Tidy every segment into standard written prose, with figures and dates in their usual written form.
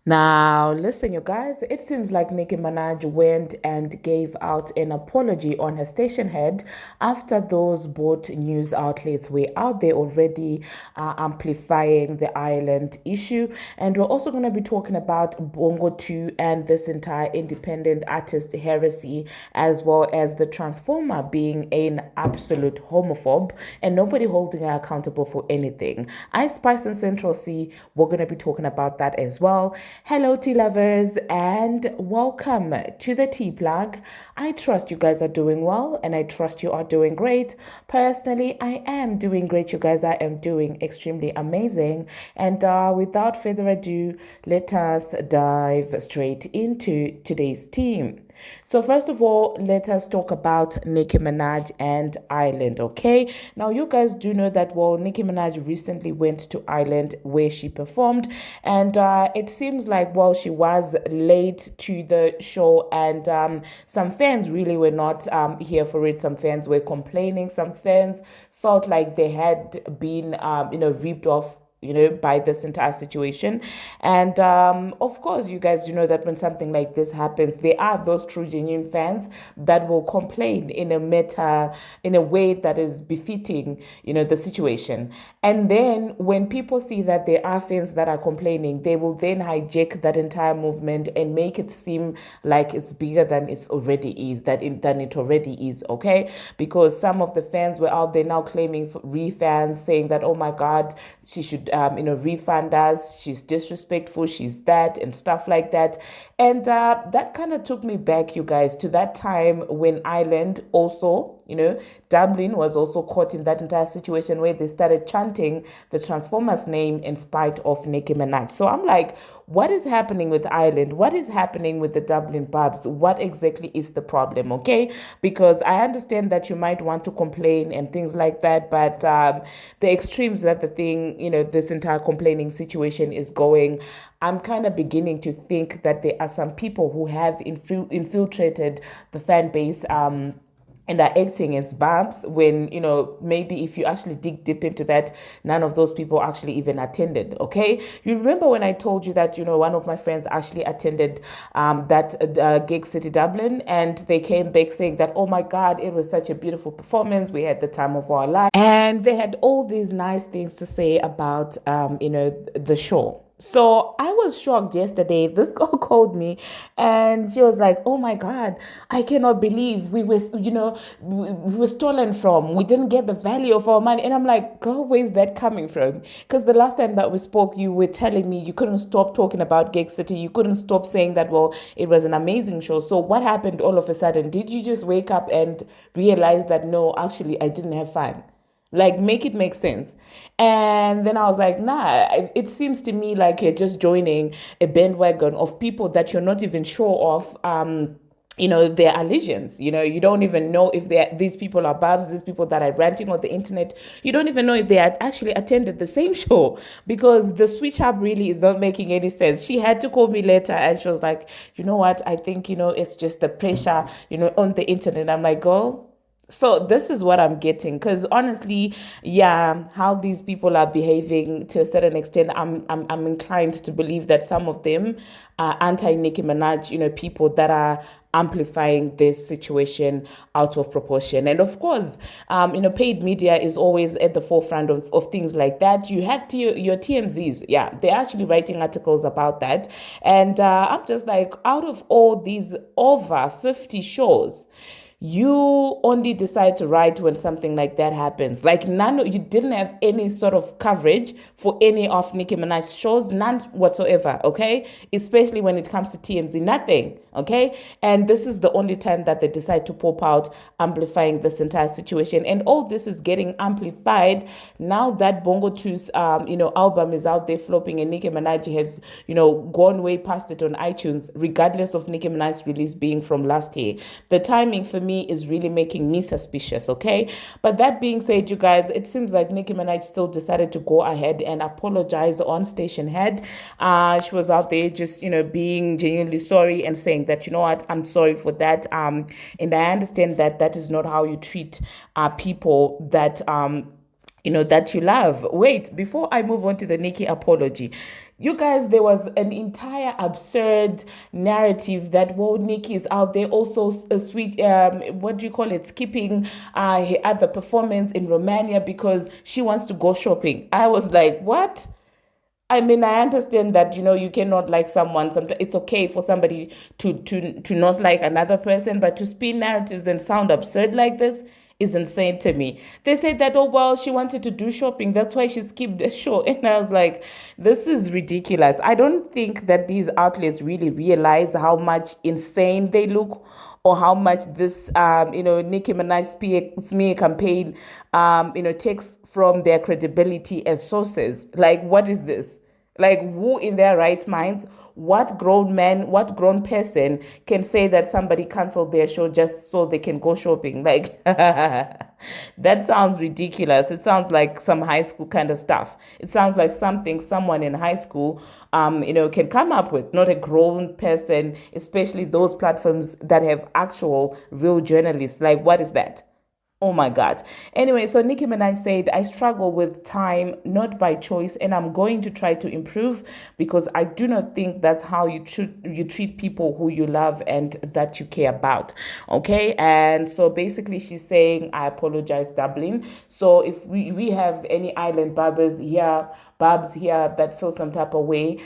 Now, listen, you guys, it seems like Nicki Minaj went and gave out an apology on her Stationhead after those both news outlets were out there already amplifying the island issue. And we're also going to be talking about Bongo 2 and this entire independent artist heresy, as well as the Transformer being an absolute homophobe and nobody holding her accountable for anything. Spice Central Cee, we're going to be talking about that as well. Hello, tea lovers, and welcome to the Tea Plug. I trust you guys are doing well, and I trust you are doing great. Personally, I am doing great, you guys. I am doing extremely amazing. And without further ado, let us dive straight into today's team. So first of all, let us talk about Nicki Minaj and Ireland, okay? Now, you guys do know that, well, Nicki Minaj recently went to Ireland where she performed, and it seems like, well, she was late to the show, and some fans really were not here for it. Some fans were complaining. Some fans felt like they had been, ripped off, by this entire situation. And of course, you guys, know that when something like this happens, there are those true genuine fans that will complain in a way that is befitting, the situation. And then when people see that there are fans that are complaining, they will then hijack that entire movement and make it seem like it's bigger than it already is, than it already is, okay? Because some of the fans were out there now claiming refans, saying that, oh my God, she should refund us, she's disrespectful, she's that, and stuff like that. And that kind of took me back, you guys, to that time when Ireland also, Dublin was also caught in that entire situation where they started chanting the Transformers name in spite of Nicki Minaj. So I'm like, what is happening with Ireland? What is happening with the Dublin Barbz? What exactly is the problem, okay? Because I understand that you might want to complain and things like that, but the extremes that the thing, this entire complaining situation is going, I'm kind of beginning to think that there are some people who have infiltrated the fan base, and are acting as Barbz when, maybe if you actually dig deep into that, none of those people actually even attended, okay? You remember when I told you that, one of my friends actually attended that Gig City Dublin, and they came back saying that, oh my God, it was such a beautiful performance. We had the time of our life. And they had all these nice things to say about, the show. So I was shocked yesterday. This girl called me and she was like, oh my God, I cannot believe we were stolen from. We didn't get the value of our money. And I'm like, girl, where's that coming from? Because the last time that we spoke, you were telling me you couldn't stop talking about Gig City. You couldn't stop saying that, well, it was an amazing show. So what happened all of a sudden? Did you just wake up and realize that, no, actually, I didn't have fun? Like, make it make sense. And then I was like, nah, it seems to me like you're just joining a bandwagon of people that you're not even sure of, their allegiance. You don't even know if these people are Barbz, these people that are ranting on the internet. You don't even know if they had actually attended the same show, because the switch up really is not making any sense. She had to call me later and she was like, you know what, I think, it's just the pressure, on the internet. I'm like, girl, so this is what I'm getting, because honestly, yeah, how these people are behaving to a certain extent, I'm inclined to believe that some of them are anti-Nicki Minaj, people that are amplifying this situation out of proportion. And of course, paid media is always at the forefront of things like that. You have your TMZs, yeah, they're actually writing articles about that. And I'm just like, out of all these over 50 shows, you only decide to write when something like that happens. Like, you didn't have any sort of coverage for any of Nicki Minaj's shows, none whatsoever, okay? Especially when it comes to TMZ, nothing, okay? And this is the only time that they decide to pop out, amplifying this entire situation. And all this is getting amplified now that Bongo 2's, album is out there flopping, and Nicki Minaj has, gone way past it on iTunes, regardless of Nicki Minaj's release being from last year. The timing for me is really making me suspicious, okay? But that being said, you guys, it seems like Nicki Minaj still decided to go ahead and apologize on Stationhead. She was out there just, being genuinely sorry and saying that, you know what, I'm sorry for that. And I understand that that is not how you treat people that that you love. Wait, before I move on to the Nicki apology, You guys, there was an entire absurd narrative that, well, Nicki is out there also sweet, what do you call it, skipping her other performance in Romania because she wants to go shopping. I was like, what? I mean, I understand that you cannot like someone. Sometimes it's okay for somebody to not like another person, but to spin narratives and sound absurd like this is insane to me. They said that, oh well, she wanted to do shopping, that's why she skipped the show, and I was like, this is ridiculous. I don't think that these outlets really realize how much insane they look, or how much this Nicki Minaj smear campaign takes from their credibility as sources. Like, what is this? Like, who in their right minds, what grown man, what grown person can say that somebody canceled their show just so they can go shopping? Like, that sounds ridiculous. It sounds like some high school kind of stuff. It sounds like something someone in high school, can come up with, not a grown person, especially those platforms that have actual real journalists. Like, what is that? Oh my God. Anyway, so Nicki Minaj said, I struggle with time, not by choice, and I'm going to try to improve because I do not think that's how you treat people who you love and that you care about. Okay. And so basically she's saying, I apologize, Dublin. So if we have any island Barbz here that feel some type of way,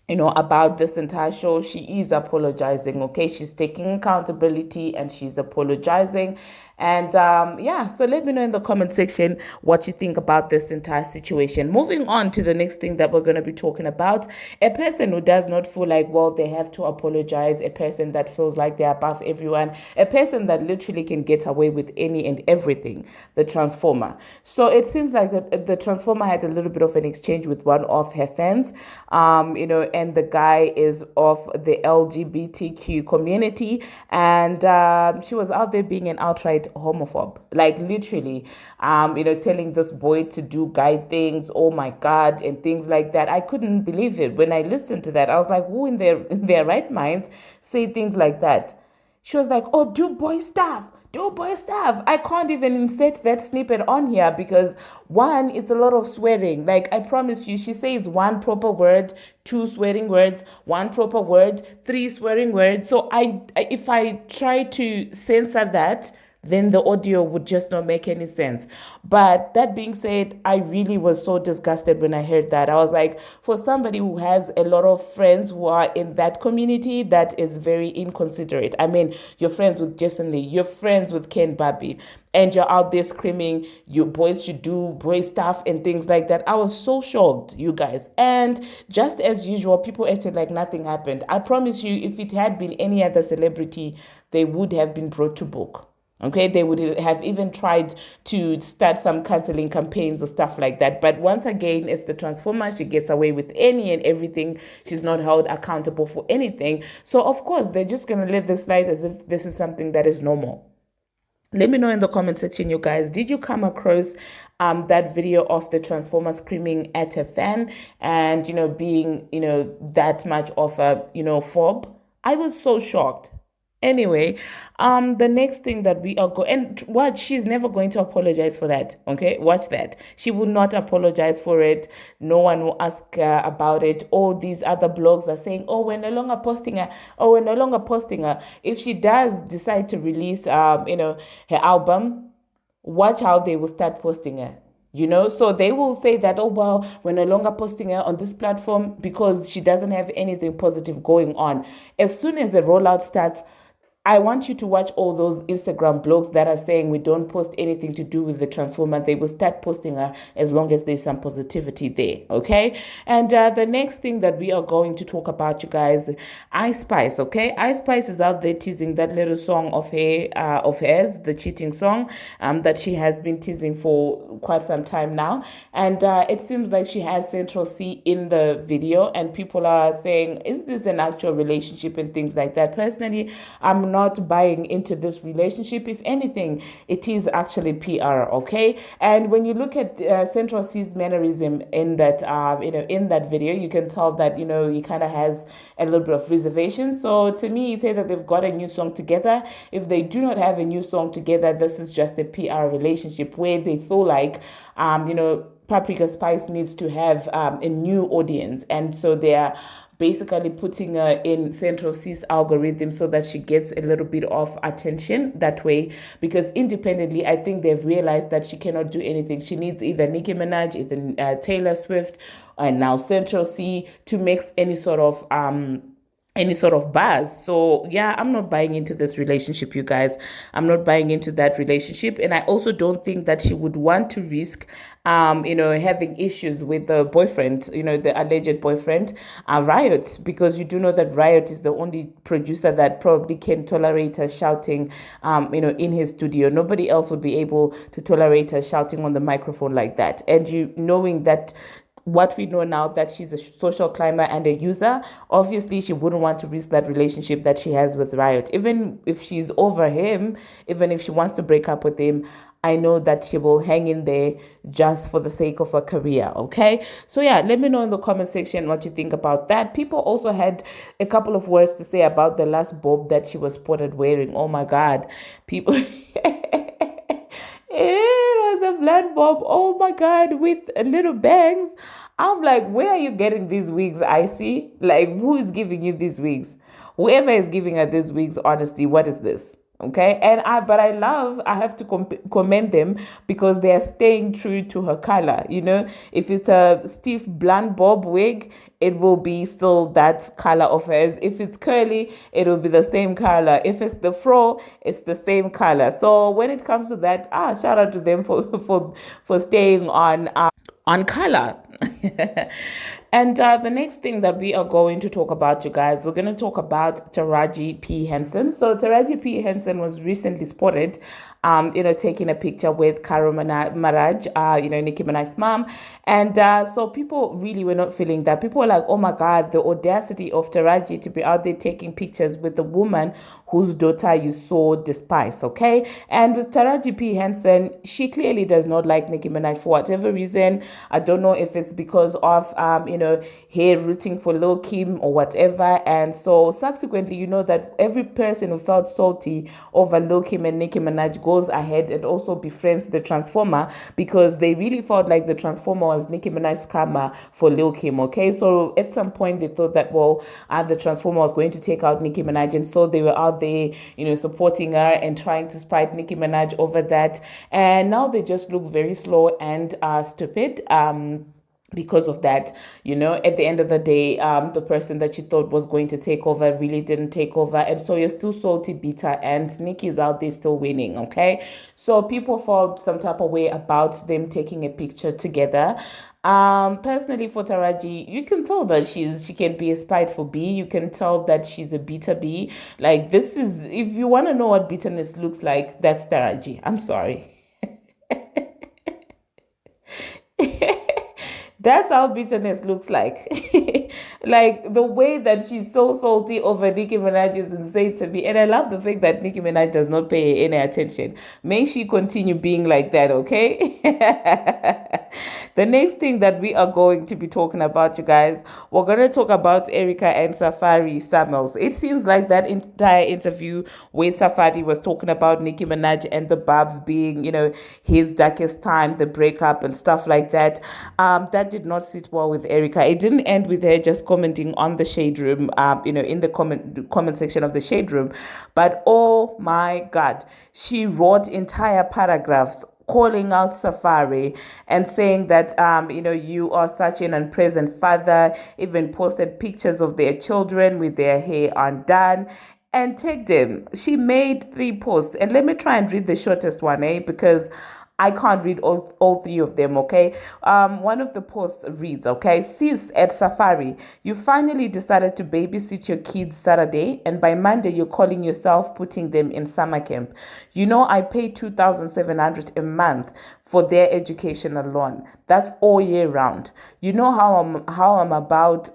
about this entire show, she is apologizing. Okay, she's taking accountability and she's apologizing. And yeah, so let me know in the comment section what you think about this entire situation. Moving on to the next thing that we're going to be talking about, a person who does not feel like, well, they have to apologize, a person that feels like they're above everyone, a person that literally can get away with any and everything, the Transformer. So it seems like the Transformer had a little bit of an exchange with one of her fans, and the guy is of the LGBTQ community, and she was out there being an outright homophobe, like literally, telling this boy to do guy things, oh my God, and things like that. I couldn't believe it. When I listened to that, I was like, who in their right minds say things like that? She was like, oh, do boy stuff. Do boy stuff. I can't even insert that snippet on here because one, it's a lot of swearing. Like, I promise you, she says one proper word, two swearing words, one proper word, three swearing words. So if I try to censor that, then the audio would just not make any sense. But that being said, I really was so disgusted when I heard that. I was like, for somebody who has a lot of friends who are in that community, that is very inconsiderate. I mean, you're friends with Jason Lee, you're friends with Ken Barbie, and you're out there screaming, you boys should do boy stuff and things like that. I was so shocked, you guys. And just as usual, people acted like nothing happened. I promise you, if it had been any other celebrity, they would have been brought to book. Okay, they would have even tried to start some canceling campaigns or stuff like that. But once again, it's the Transformer. She gets away with any and everything. She's not held accountable for anything. So, of course, they're just going to let this slide as if this is something that is normal. Let me know in the comment section, you guys, did you come across that video of the Transformer screaming at a fan and, being, that much of a, phobe? I was so shocked. Anyway, the next thing that we are going, and what, she's never going to apologize for that. Okay, watch that. She will not apologize for it. No one will ask about it. All these other blogs are saying, oh, we're no longer posting her. Oh, we're no longer posting her. If she does decide to release, her album, watch how they will start posting her. So they will say that, oh, well, we're no longer posting her on this platform because she doesn't have anything positive going on. As soon as the rollout starts, I want you to watch all those Instagram blogs that are saying we don't post anything to do with the Transformer. They will start posting her as long as there's some positivity there, okay? And the next thing that we are going to talk about, you guys, Ice Spice, okay? Ice Spice is out there teasing that little song of hers, the cheating song, that she has been teasing for quite some time now. And it seems like she has Central Cee in the video, and people are saying, is this an actual relationship and things like that? Personally, I'm not buying into this relationship. If anything, it is actually PR, okay? And when you look at Central Cee's mannerism in that in that video, you can tell that he kind of has a little bit of reservation. So to me, he said that they've got a new song together. If they do not have a new song together, this is just a PR relationship where they feel like Paprika Spice needs to have a new audience, and so they are basically putting her in Central Cee's algorithm so that she gets a little bit of attention that way. Because independently, I think they've realized that she cannot do anything. She needs either Nicki Minaj, either Taylor Swift, and now Central Cee to make any sort of buzz. So yeah, I'm not buying into this relationship, you guys. I'm not buying into that relationship. And I also don't think that she would want to risk having issues with the boyfriend, the alleged boyfriend, Riot, because you do know that Riot is the only producer that probably can tolerate her shouting, in his studio. Nobody else would be able to tolerate her shouting on the microphone like that. And you knowing that what we know now, that she's a social climber and a user, obviously she wouldn't want to risk that relationship that she has with Riot. Even if she's over him, even if she wants to break up with him, I know that she will hang in there just for the sake of her career, okay? So yeah, let me know in the comment section what you think about that. People also had a couple of words to say about the last bob that she was spotted wearing. Oh my God, people... It was a black bob. Oh my God, with little bangs. I'm like, where are you getting these wigs, Icy? Like, who is giving you these wigs? Whoever is giving her these wigs, honestly, what is this? Okay, but I have to commend them because they are staying true to her color. If it's a stiff blonde bob wig, it will be still that color of hers. If it's curly, it will be the same color. If it's the fro, it's the same color. So when it comes to that, shout out to them for staying on color. And the next thing that we are going to talk about, you guys, we're going to talk about Taraji P. Henson. So Taraji P. Henson was recently spotted, taking a picture with Maraj, Nicki Minaj's mom. And so people really were not feeling that. People were like, oh my God, the audacity of Taraji to be out there taking pictures with the woman whose daughter you so despise, okay? And with Taraji P. Henson, she clearly does not like Nicki Minaj for whatever reason. I don't know if it's because of, her rooting for Lil Kim or whatever. And so subsequently, you know that every person who felt salty over Lil Kim and Nicki Minaj goes ahead and also befriends the Transformer, because they really felt like the Transformer was Nicki Minaj's karma for Lil Kim, okay? So at some point, they thought that, the Transformer was going to take out Nicki Minaj, and so they were out there, supporting her and trying to spite Nicki Minaj over that. And now they just look very slow and stupid. Because of that, at the end of the day, the person that you thought was going to take over really didn't take over. And so you're still salty, bitter, and Nicki's out there still winning, okay? So people felt some type of way about them taking a picture together. Personally, for Taraji, you can tell that she can be a spiteful bee. You can tell that she's a bitter bee. Like, this is, if you want to know what bitterness looks like, that's Taraji. I'm sorry. That's how bitterness looks like. Like, the way that she's so salty over Nicki Minaj is insane to me. And I love the fact that Nicki Minaj does not pay any attention. May she continue being like that, okay? The next thing that we are going to be talking about, you guys, we're going to talk about Erica and Safaree Samuels. It seems like that entire interview where Safaree was talking about Nicki Minaj and the Barbz being, his darkest time, the breakup and stuff like that, that did not sit well with Erica. It didn't end with her just commenting on the Shade Room, in the comment section of the Shade Room. But oh my God, she wrote entire paragraphs calling out Safaree and saying that, you are such an unpresent father, even posted pictures of their children with their hair undone and tagged them. She made 3 posts. And let me try and read the shortest one, because I can't read all 3 of them, okay? One of the posts reads, okay, sis at Safaree, you finally decided to babysit your kids Saturday, and by Monday you're calling yourself putting them in summer camp. I pay $2,700 a month for their education alone. That's all year round. You know how I'm about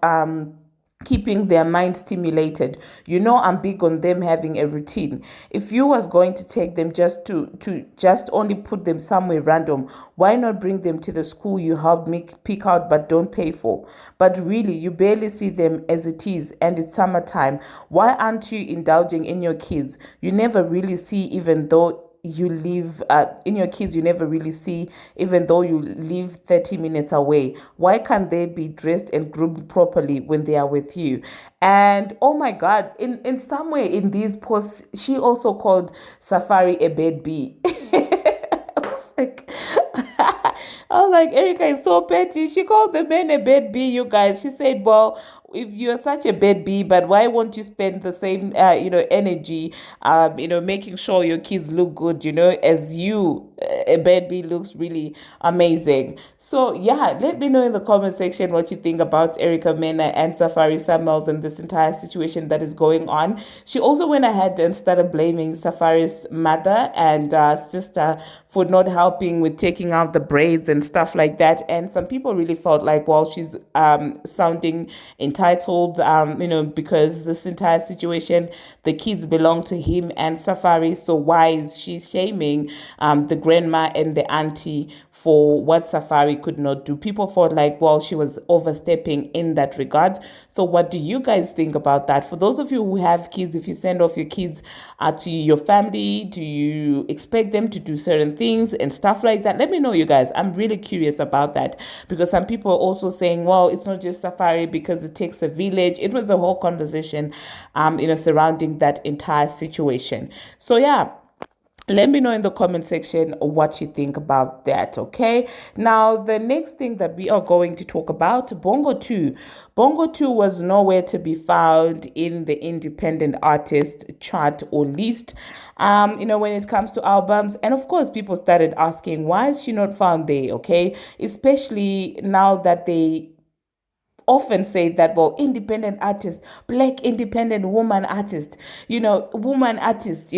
keeping their mind stimulated. I'm big on them having a routine. If you was going to take them just to just only put them somewhere random, why not bring them to the school you helped me pick out but don't pay for? But really, you barely see them as it is, and it's summertime. Why aren't you indulging in your kids? You never really see, even though you live in your kids you never really see, even though you live 30 minutes away? Why can't they be dressed and groomed properly when they are with you? And oh my god, in some way in these posts she also called Safaree a bad bee. I was like, I was like, Erica is so petty. She called the men a bad bee, you guys. She said, well, if you're such a bad bee, but why won't you spend the same, energy, making sure your kids look good, as you, a bad bee looks really amazing. So yeah, let me know in the comment section what you think about Erica Mena and Safaree Samuels and this entire situation that is going on. She also went ahead and started blaming Safaree's mother and sister for not helping with taking out the braids and stuff like that. And some people really felt like, well, she's sounding entitled, because this entire situation, the kids belong to him and Safaree. So why is she shaming the grandma and the auntie for what Safaree could not do? People felt like, well, she was overstepping in that regard. So what do you guys think about that? For those of you who have kids, if you send off your kids to your family, do you expect them to do certain things and stuff like that? Let me know, you guys. I'm really curious about that, because some people are also saying, well, it's not just Safaree because it takes a village. It was a whole conversation, surrounding that entire situation. So yeah, let me know in the comment section what you think about that, okay? Now, the next thing that we are going to talk about, Bongo 2. Bongo 2 was nowhere to be found in the independent artist chart or list, when it comes to albums. And of course, people started asking, why is she not found there, okay? Especially now that they often say that, well, independent artist, black independent woman artist, woman artist,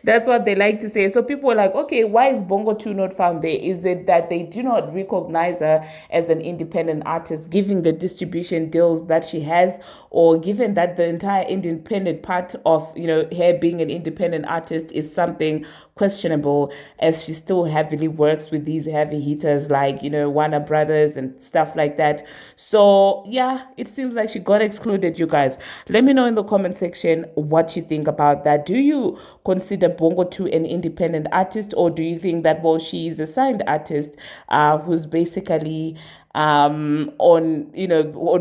that's what they like to say. So people are like, okay, why is Bongo 2 not found there? Is it that they do not recognize her as an independent artist, given the distribution deals that she has, or given that the entire independent part of, her being an independent artist is something questionable, as she still heavily works with these heavy hitters like, Warner Brothers and stuff like that. So yeah, it seems like she got excluded, you guys. Let me know in the comment section what you think about that. Do you consider Bongo 2 an independent artist, or do you think that, well, she is a signed artist who's basically on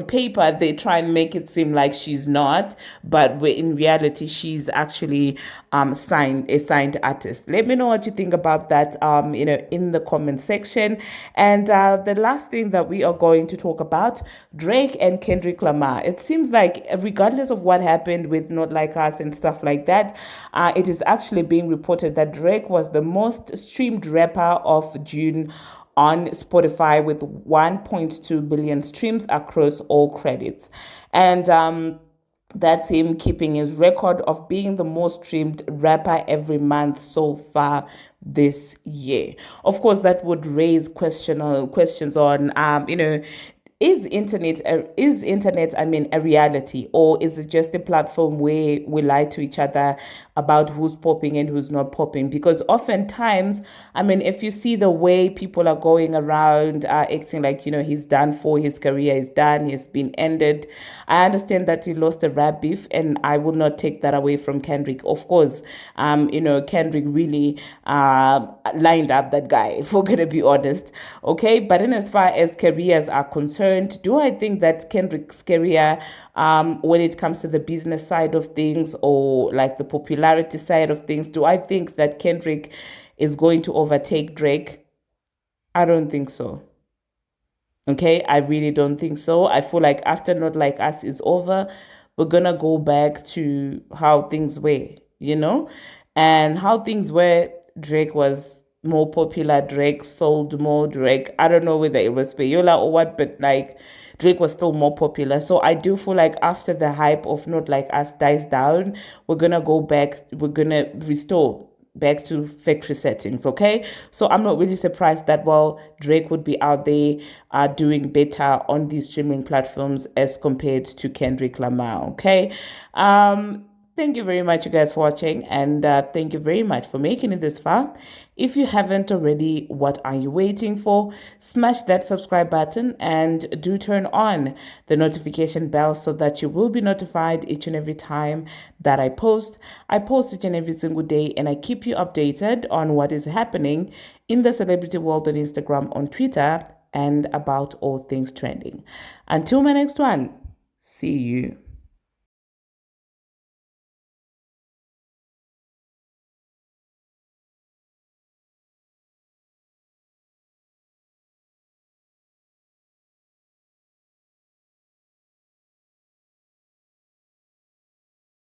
paper they try and make it seem like she's not, but in reality she's actually a signed artist? Let me know what you think about that in the comment section. And the last thing that we are going to talk about, Drake and Kendrick Lamar. It seems like regardless of what happened with Not Like Us and stuff like that, it is actually being reported that Drake was the most streamed rapper of June on Spotify with 1.2 billion streams across all credits. And that's him keeping his record of being the most streamed rapper every month so far this year. Of course, that would raise questions on, is internet a reality, or is it just a platform where we lie to each other about who's popping and who's not popping? Because oftentimes, if you see the way people are going around acting like, he's done for, his career is done, he's been ended. I understand that he lost a rap beef, and I will not take that away from Kendrick. Of course, Kendrick really lined up that guy, if we're gonna be honest, okay? But in as far as careers are concerned, do I think that Kendrick's career, when it comes to the business side of things, or like the popularity side of things, do I think that Kendrick is going to overtake Drake? I don't think so. Okay, I really don't think so. I feel like after Not Like Us is over, we're gonna go back to how things were, and how things were. Drake was more popular, Drake sold more, Drake, I don't know whether it was payola or what, but like Drake was still more popular. So I do feel like after the hype of Not Like Us dies down, we're gonna go back, we're gonna restore back to factory settings, okay? So I'm not really surprised that, well, Drake would be out there doing better on these streaming platforms as compared to Kendrick Lamar, okay? Thank you very much, you guys, for watching, and thank you very much for making it this far. If you haven't already, what are you waiting for? Smash that subscribe button and do turn on the notification bell so that you will be notified each and every time that I post. I post each and every single day, and I keep you updated on what is happening in the celebrity world on Instagram, on Twitter, and about all things trending. Until my next one, see you.